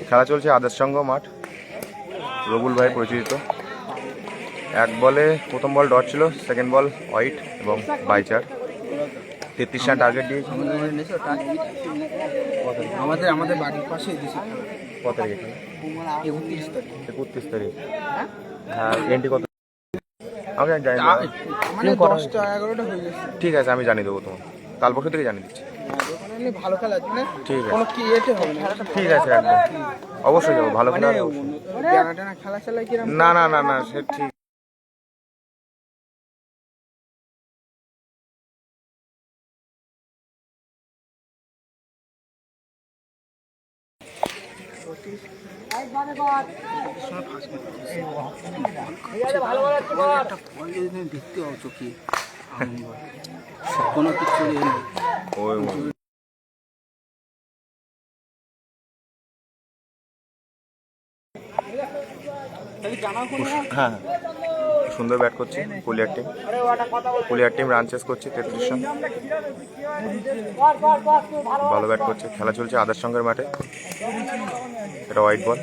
খেলা চলছে আদর্শ সংঘ মাঠ, রবুল ভাই পরিচিত। এক বলে প্রথম বল ডট ছিল, সেকেন্ড বল হোয়াইট এবং বাইচার। 33 রান টার্গেট দিয়েছে। আমাদের বাড়ির পাশে কত তারিখে? 31 তারিখ। হ্যাঁ, এন্ট্রি কত? আমাকে জানি না, মানে 10টা 11টা হয়ে গেছে। ঠিক আছে, আমি জানিয়ে দেবো তোমার, কাল পরশু থেকে জানিয়ে দিচ্ছি। ভালো খেলা আছে না? ঠিক আছে, কোনো কি এতে হবে না। ঠিক আছে, একদম অবশ্যই যাবো। ভালো খেলা খেলা চালাই কিরকম? না না না না, সে ঠিক। দেখতে পাও চোখে কোনো কিছু নেই। হ্যাঁ, সুন্দর ব্যাট করছে পুলিয়ার টিম রান চেস করছে 33 রান। ভালো ব্যাট করছে। খেলা চলছে আদর্শ সংঘের মাঠে। এটা হোয়াইট বল।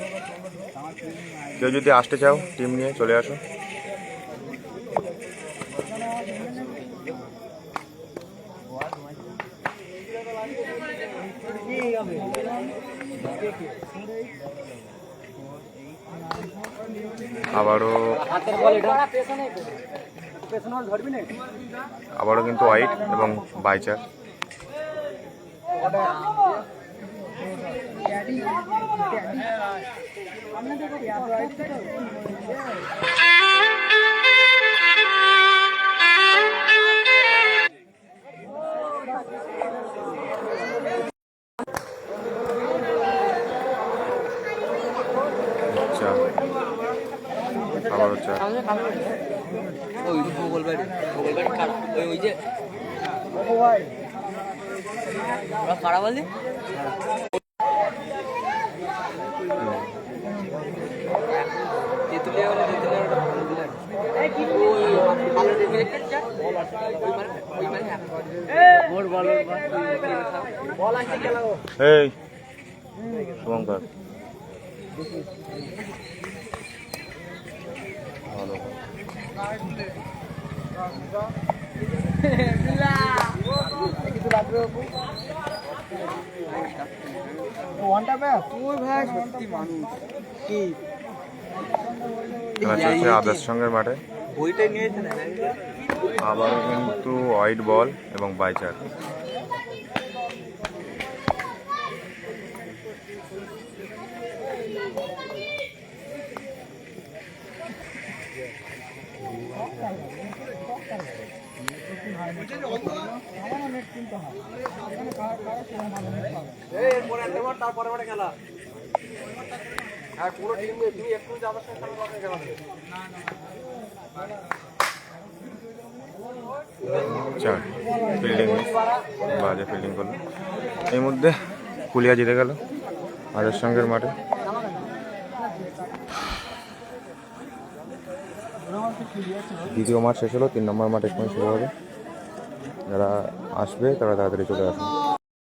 কেউ যদি আসতে চাও টিম নিয়ে চলে আসো। আবারও কিন্তু হোয়াইট এবং বাইচার। আবার হচ্ছে এই শুভঙ্কর ভালো। আদর্শ সংঘের মাঠে আবারও কিন্তু হোয়াইট বল এবং বাইচার। ফিল্ডিং বাজে ফিল্ডিং করলো। এর মধ্যে পুলিয়া জিতে গেল আদর্শ সংঘের মাঠে। দ্বিতীয় মাঠ শেষ হলো, 3 নম্বর মাঠ এখানে শুরু হবে। যারা আসবে তারা তাড়াতাড়ি চলে আসবে।